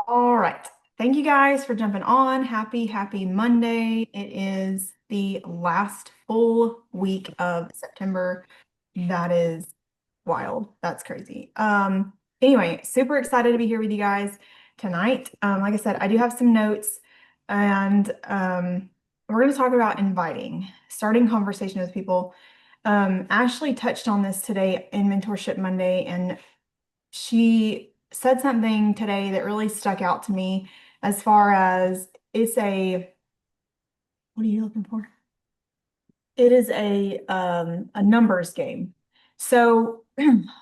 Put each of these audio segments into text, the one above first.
All right. Thank you guys for jumping on. Happy Monday. It is the last full week of September. That is wild. That's crazy. Anyway, super excited to be here with you guys tonight. Like I said, I do have some notes and we're going to talk about inviting, starting conversation with people. Ashley touched on this today in Mentorship Monday, and she said something today that really stuck out to me as far as what are you looking for? It is a numbers game. So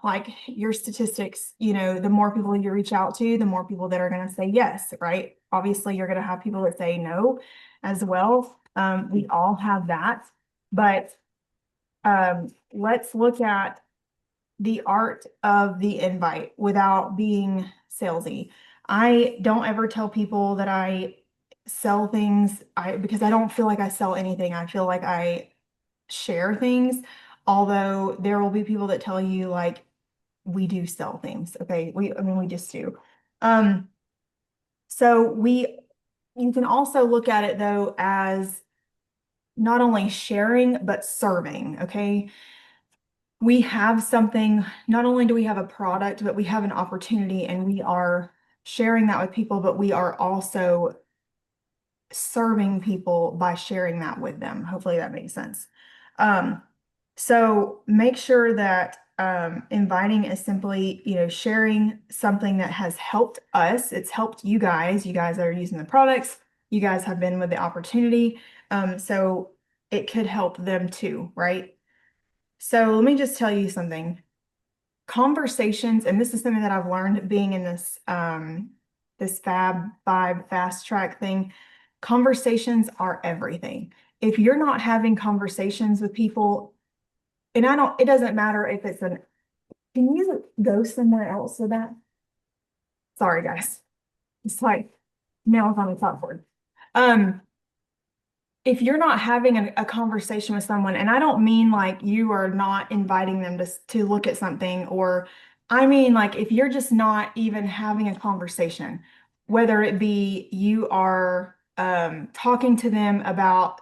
like your statistics, the more people you reach out to, the more people that are going to say yes, right? Obviously, you're going to have people that say no as well. We all have that, but let's look at the art of the invite without being salesy. I don't ever tell people that I sell things because I don't feel like I sell anything. I feel like I share things, although there will be people that tell you like we do sell things. Okay. I mean, we just do. Um, so you can also look at it though as not only sharing, but serving. Okay. We have something, not only do we have a product, but we have an opportunity and we are sharing that with people, but we are also serving people by sharing that with them. Hopefully that makes sense. Um, so make sure that inviting is simply, sharing something that has helped us. It's helped you guys. You guys that are using the products. You guys have been with the opportunity. So it could help them too, right? So let me just tell you something. Conversations, and this is something that I've learned being in this Fab Five fast track thing. Conversations are everything. If you're not having conversations with people, and it doesn't matter if can you go somewhere else with that? Sorry, guys. It's like nails on the chalkboard. Um, if you're not having a conversation with someone, and I don't mean like you are not inviting them to look at something, or I mean like if you're just not even having a conversation, whether it be you are talking to them about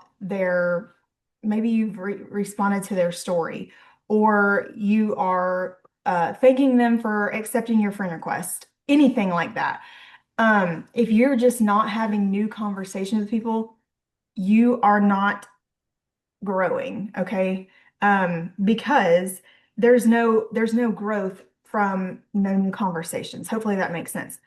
maybe you've responded to their story, or you are thanking them for accepting your friend request, anything like that. If you're just not having new conversations with people, you are not growing, okay? Because there's no growth from no new conversations. Hopefully that makes sense.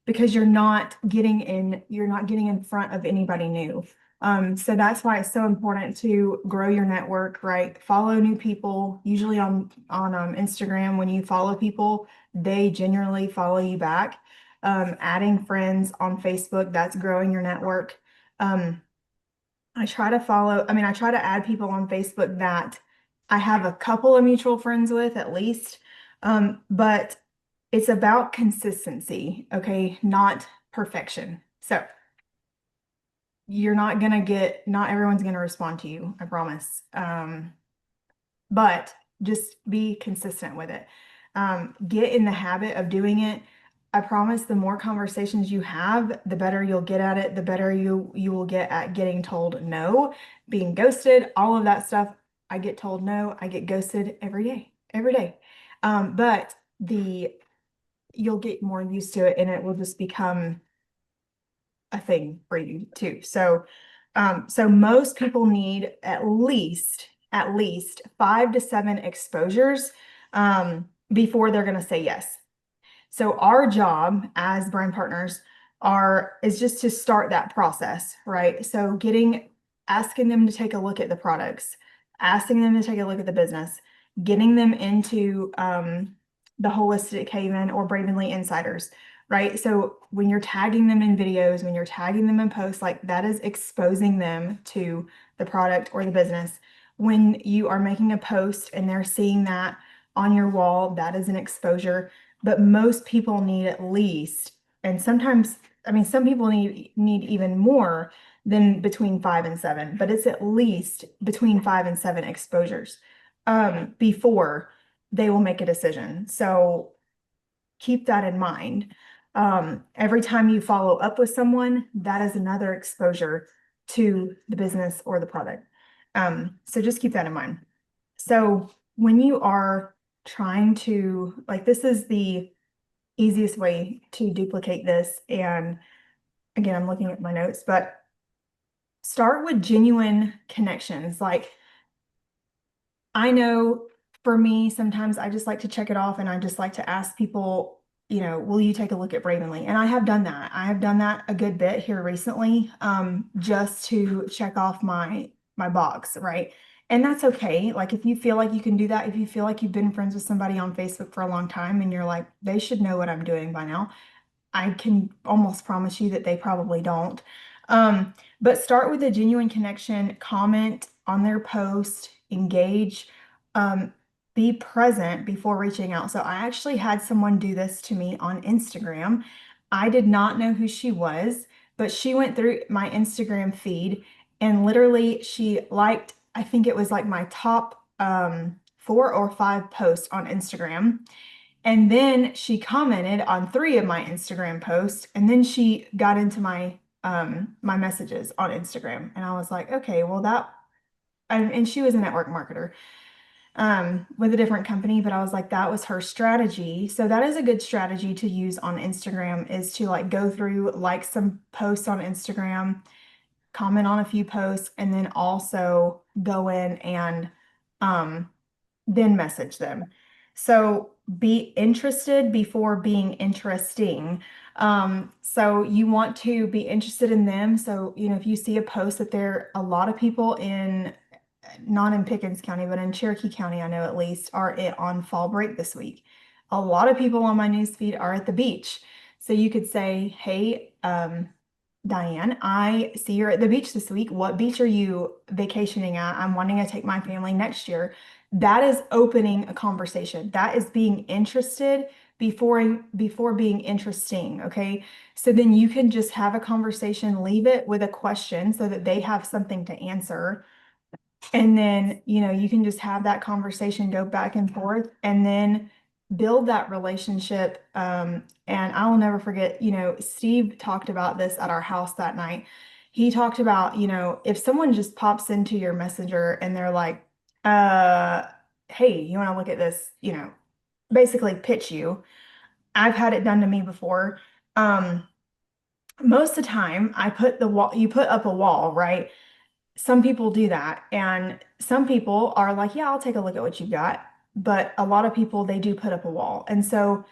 Because you're not getting in front of anybody new. So that's why it's so important to grow your network, right? Follow new people. Usually on Instagram, when you follow people, they generally follow you back. Adding friends on Facebook, that's growing your network. Um, I try to add people on Facebook that I have a couple of mutual friends with at least. But it's about consistency, okay, not perfection. So not everyone's gonna respond to you, I promise. But just be consistent with it. Get in the habit of doing it. I promise the more conversations you have, the better you'll get at it, the better you will get at getting told no, being ghosted, all of that stuff. I get told no, I get ghosted every day, every day. But you'll get more used to it and it will just become a thing for you too. So most people need at least 5 to 7 exposures before they're going to say yes. So our job as brand partners is just to start that process, right? So asking them to take a look at the products, asking them to take a look at the business, getting them into the Holistic Haven or Bravenly Insiders, right? So when you're tagging them in videos, when you're tagging them in posts, like that is exposing them to the product or the business. When you are making a post and they're seeing that on your wall, that is an exposure. But most people need at least, and sometimes, I mean, some people need even more than between 5 and 7, but it's at least between 5 and 7 exposures before they will make a decision. So keep that in mind. Every time you follow up with someone, that is another exposure to the business or the product. So just keep that in mind. So when you are trying to, like, this is the easiest way to duplicate this. And again, I'm looking at my notes, but start with genuine connections. Like, I know for me, sometimes I just like to check it off and I just like to ask people, will you take a look at Bravenly? And I have done that. I have done that a good bit here recently, just to check off my box, right? And that's okay. Like, if you feel like you can do that, if you feel like you've been friends with somebody on Facebook for a long time and you're like, they should know what I'm doing by now, I can almost promise you that they probably don't. But start with a genuine connection, comment on their post, engage, um, be present before reaching out. So I actually had someone do this to me on Instagram. I did not know who she was, but she went through my Instagram feed and literally she liked, I think it was like my top 4 or 5 posts on Instagram. And then she commented on 3 of my Instagram posts, and then she got into my messages on Instagram. And I was like, okay, well and she was a network marketer with a different company, but I was like, that was her strategy. So that is a good strategy to use on Instagram, is to like go through, like, some posts on Instagram, comment on a few posts, and then also go in and um then message them. So be interested before being interesting. So you want to be interested in them. So, if you see a post that there are a lot of people in, not in Pickens County, but in Cherokee County, I know at least, are on fall break this week. A lot of people on my newsfeed are at the beach. So you could say, hey, Diane, I see you're at the beach this week. What beach are you vacationing at? I'm wanting to take my family next year. That is opening a conversation. That is being interested before being interesting. Okay. So then you can just have a conversation, leave it with a question so that they have something to answer. And then, you can just have that conversation, go back and forth, and then build that relationship. And I will never forget, Steve talked about this at our house that night. He talked about, if someone just pops into your messenger and they're like, uh, hey, you want to look at this, basically pitch you. I've had it done to me before. Um, Most of the time I put the wall, you put up a wall, right? Some people do that, and some people are like, yeah, I'll take a look at what you've got. But a lot of people, they do put up a wall. And so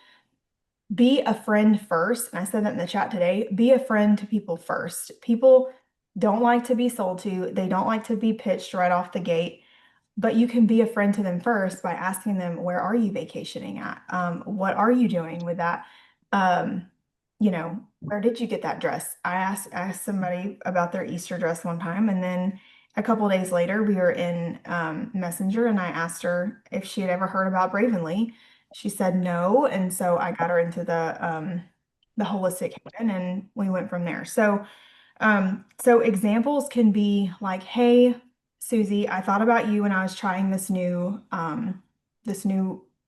be a friend first. And I said that in the chat today, be a friend to people first. People don't like to be sold to, they don't like to be pitched right off the gate. But you can be a friend to them first by asking them, where are you vacationing at? What are you doing with that? Um, where did you get that dress? I asked somebody about their Easter dress one time, and then a couple of days later, we were in Messenger, and I asked her if she had ever heard about Bravenly. She said no, and so I got her into the Holistic Haven, and we went from there. So examples can be like, hey, Susie, I thought about you when I was trying this new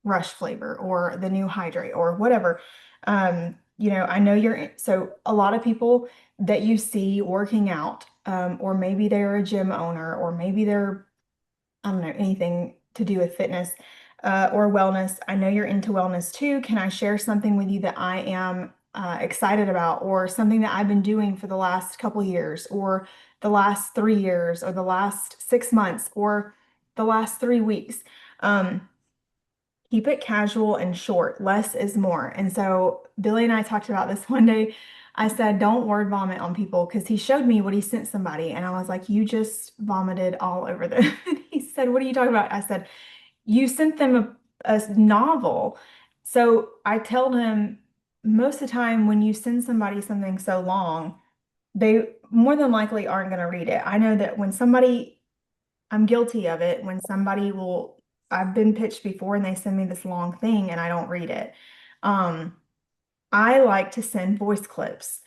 Rush flavor or the new Hydrate or whatever. I know so a lot of people that you see working out, or maybe they're a gym owner, or maybe they're, I don't know, anything to do with fitness, or wellness. I know you're into wellness too. Can I share something with you that I am excited about, or something that I've been doing for the last couple years, or the last 3 years, or the last 6 months, or the last 3 weeks? Keep it casual and short. Less is more. And so Billy and I talked about this one day. I said, don't word vomit on people, because he showed me what he sent somebody. And I was like, you just vomited all over them. He said, what are you talking about? I said, you sent them a novel. So I told him, most of the time when you send somebody something so long, they more than likely aren't going to read it. I know that when somebody, I'm guilty of it, when I've been pitched before and they send me this long thing and I don't read it. Um, I like to send voice clips.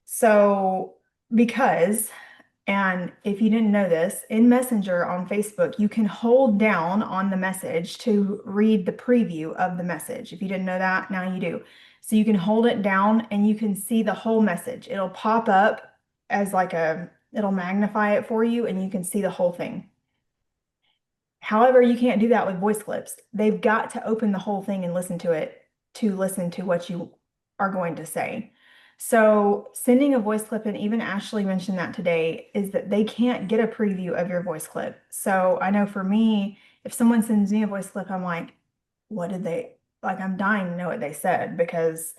So, because, and if you didn't know this, in Messenger on Facebook, you can hold down on the message to read the preview of the message. If you didn't know that, now you do. So you can hold it down and you can see the whole message. It'll pop up as like it'll magnify it for you and you can see the whole thing. However, you can't do that with voice clips. They've got to open the whole thing and listen to it to listen to what you are going to say. So sending a voice clip, and even Ashley mentioned that today, is that they can't get a preview of your voice clip. So I know for me, if someone sends me a voice clip, I'm like, what did they, like, I'm dying to know what they said because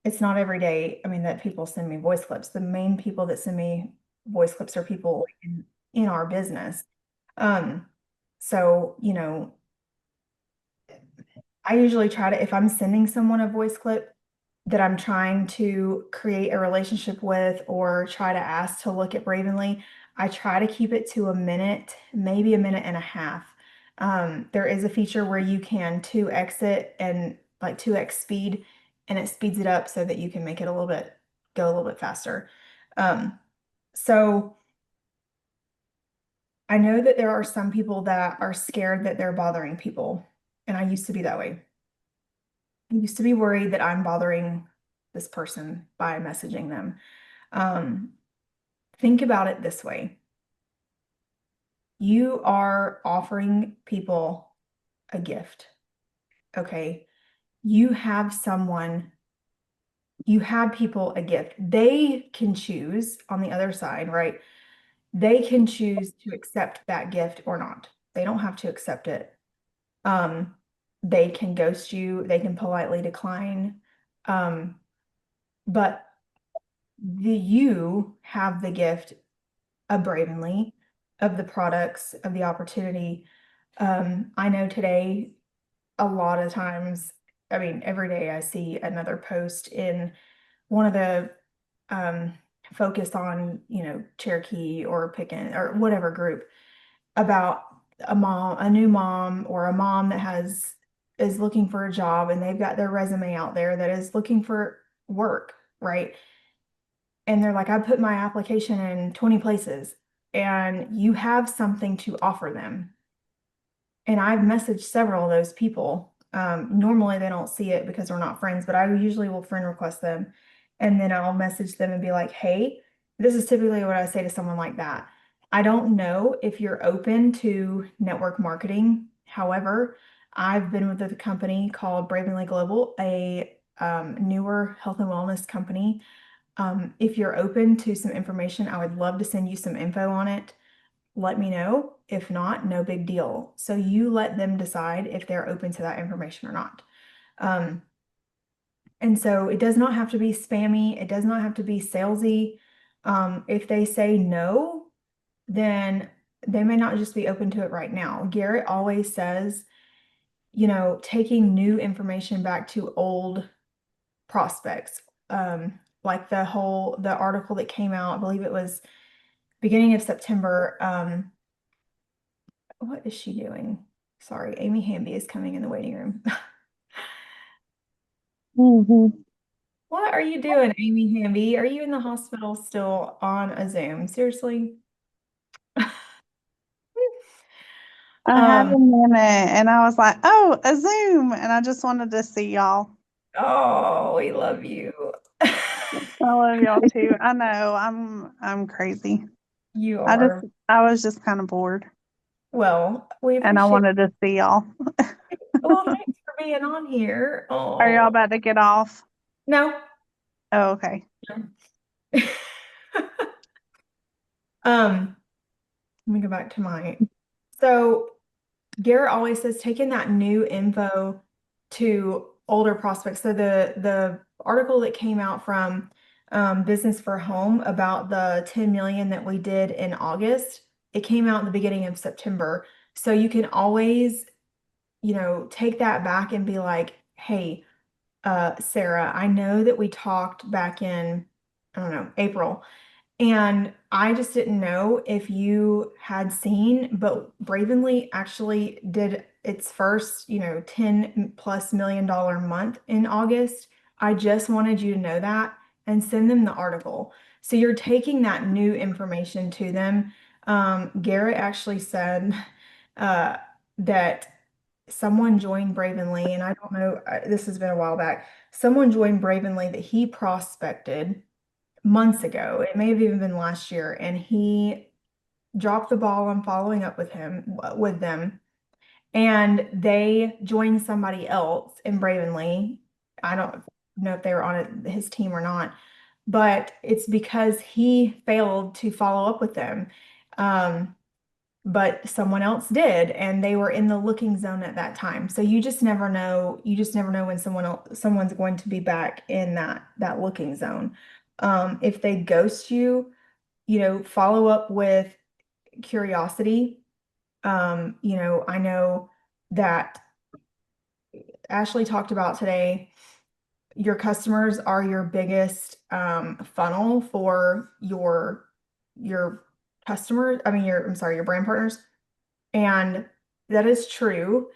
it's not every day, I mean, that people send me voice clips. The main people that send me voice clips are people in our business. Um, so, I usually try to, if I'm sending someone a voice clip that I'm trying to create a relationship with or try to ask to look at Bravenly, I try to keep it to a minute, maybe a minute and a half. There is a feature where you can 2x it and like 2x speed, and it speeds it up so that you can make it go a little bit faster. So I know that there are some people that are scared that they're bothering people, and I used to be that way. I used to be worried that I'm bothering this person by messaging them. Um, think about it this way. You are offering people a gift, okay? You have people a gift. They can choose on the other side, right? They can choose to accept that gift or not. They don't have to accept it. Um, they can ghost you, they can politely decline. But you have the gift of Bravenly, of the products, of the opportunity. I know today, a lot of times, I mean, every day I see another post in one of the um, focus on, Cherokee or Pickens or whatever group about a new mom or a mom that is looking for a job and they've got their resume out there that is looking for work, right? And they're like, I put my application in 20 places and you have something to offer them. And I've messaged several of those people. Normally they don't see it because we're not friends, but I usually will friend request them. And then I'll message them and be like, hey, this is typically what I say to someone like that. I don't know if you're open to network marketing. However, I've been with a company called Bravenly Global, a newer health and wellness company. If you're open to some information, I would love to send you some info on it. Let me know. If not, no big deal. So you let them decide if they're open to that information or not. Um, and so it does not have to be spammy. It does not have to be salesy. If they say no, then they may not just be open to it right now. Garrett always says, taking new information back to old prospects. Like the article that came out, I believe it was beginning of September. What is she doing? Sorry, Amy Hamby is coming in the waiting room. Hmm. What are you doing, Amy Hamby? Are you in the hospital still on a Zoom? Seriously? I had Um, a minute and I was like, oh, a Zoom. And I just wanted to see y'all. oh, we love you. I love y'all too. I know I'm crazy. You I just are. I was just kind of bored Well, we and I appreciate. wanted to see y'all. Well, thanks for being on here. Are y'all Oh, about to get off? no. Oh, okay. Um, let me go back to so Garrett always says taking that new info to older prospects. So the article that came out from Business for Home about the 10 million that we did in August, it came out in the beginning of September. So you can always, take that back and be like, hey, Sarah, I know that we talked back in, I don't know, April. And I just didn't know if you had seen, but Bravenly actually did its first, 10 plus $1 million month in August. I just wanted you to know that and send them the article. So you're taking that new information to them. Garrett actually said that someone joined Bravenly, and I don't know, this has been a while back. Someone joined Bravenly that he prospected months ago. It may have even been last year, and he dropped the ball on following up with them, and they joined somebody else in Bravenly. I don't know if they were on his team or not, but it's because he failed to follow up with them. But someone else did, and they were in the looking zone at that time. So you just never know. You just never know when someone's going to be back in that looking zone. If they ghost you, follow up with curiosity. I know that Ashley talked about today, your customers are your biggest funnel for your customers. I mean, I'm sorry, your brand partners. And that is true.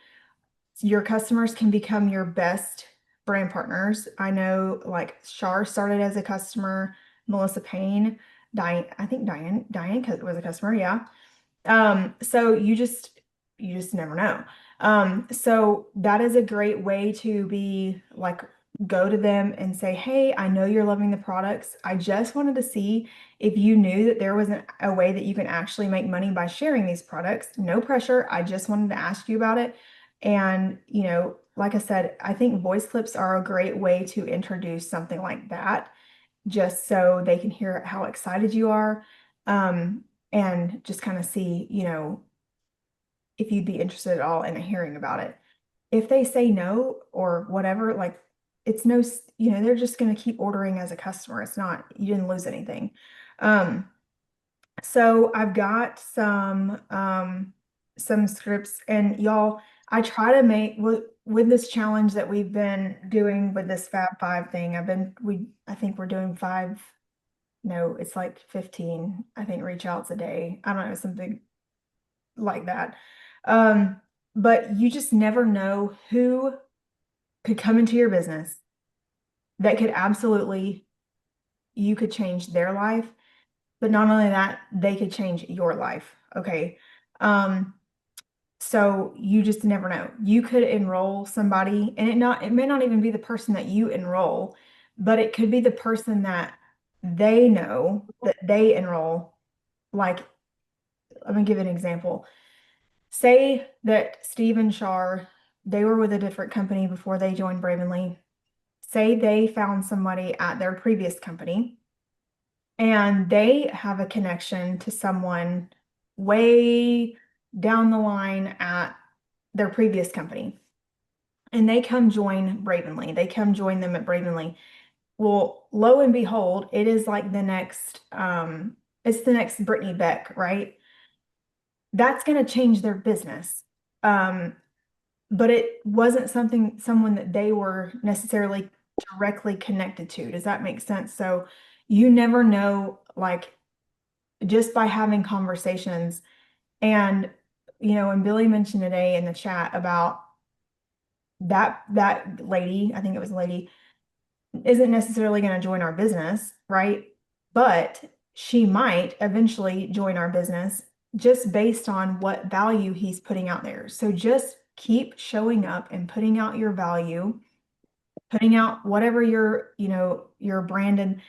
Your customers can become your best brand partners. I know like Shar started as a customer, Melissa Payne, Diane, I think Diane was a customer, yeah. So you just never know. So that is a great way to be like, go to them and say, hey, I know you're loving the products. I just wanted to see if you knew that there wasn't a way that you can actually make money by sharing these products. No pressure. I just wanted to ask you about it. And, like I said, I think voice clips are a great way to introduce something like that, just so they can hear how excited you are. And just kind of see, if you'd be interested at all in hearing about it. If they say no or whatever, like it's no, they're just going to keep ordering as a customer. It's not, you didn't lose anything. So I've got some scripts, and y'all, I try to make with this challenge that we've been doing with this Fab Five thing. I think we're doing five. No, it's like 15, I think, reach outs a day. I don't know, something like that. But you just never know who could come into your business that could absolutely, you could change their life, but not only that, they could change your life. Okay. So you just never know. You could enroll somebody, and it may not even be the person that you enroll, but it could be the person that they know that they enroll. Like, let me give an example. Say that Steve and Shar, they were with a different company before they joined Bravenly. Say they found somebody at their previous company, and they have a connection to someone way down the line at their previous company. And they come join Bravenly. They come join them at Bravenly. Well, lo and behold, it is like it's the next Brittany Beck, right? That's going to change their business. But it wasn't someone that they were necessarily directly connected to. Does that make sense? So you never know, like, just by having conversations. And, and Billy mentioned today in the chat about that lady, I think it was a lady, isn't necessarily going to join our business, right? But she might eventually join our business just based on what value he's putting out there. So just keep showing up and putting out your value, putting out whatever your brand. And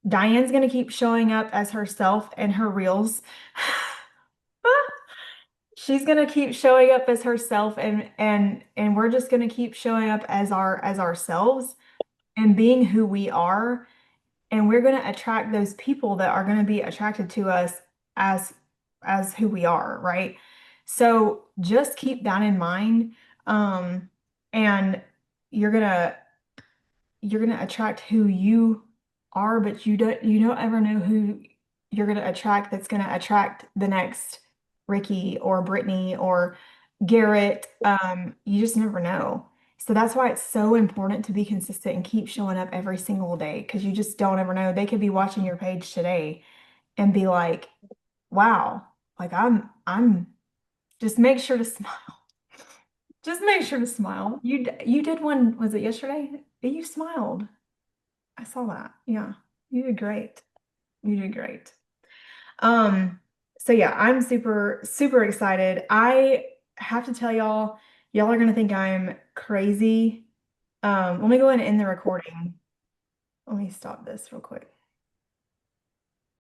Diane's going to keep showing up as herself and her reels. She's going to keep showing up as herself, and we're just going to keep showing up as ourselves and being who we are. And we're going to attract those people that are going to be attracted to us as who we are, right? So just keep that in mind. And you're going to attract who you are, but you don't ever know who you're going to attract that's going to attract the next Ricky or Brittany or Garrett. You just never know. So that's why it's so important to be consistent and keep showing up every single day, because you just don't ever know. They could be watching your page today and be like, wow, like I'm just make sure to smile. Just make sure to smile. You did one, was it yesterday? You smiled. I saw that. Yeah, you did great. You did great. So yeah, I'm super, super excited. I have to tell y'all, Y'all are gonna think I'm crazy. Let me go ahead and end the recording. Let me stop this real quick.